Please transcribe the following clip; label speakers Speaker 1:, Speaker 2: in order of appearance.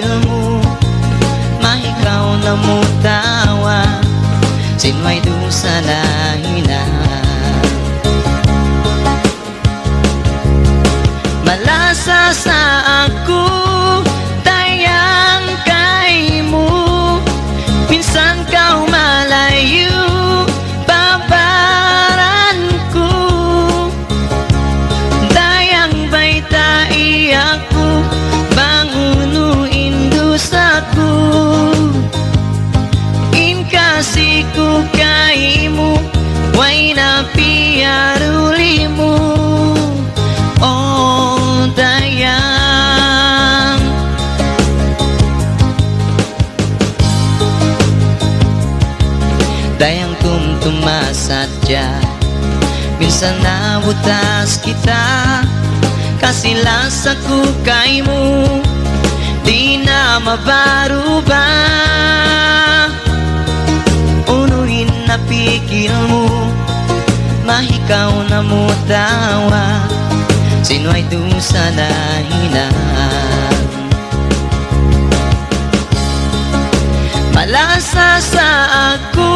Speaker 1: napigil mo, mahikaw na mo tawa, sinway do sa lahina. Malasa sa ako, tayang kay mo, minsan ka umalayo, babaran ko. Dayang ba'y taiyak ko, bangunuin sa ko. In kasi ko kay mo, way na piyaruli mo. Oh, dayang dayang tumtumasadya, minsan nabutas kita, kasilas ako kay mo, di na mabaruba. Unuhin na pikil mo, mahikaw na mo tawa, sinway do sa lahina. Malasa sa ako,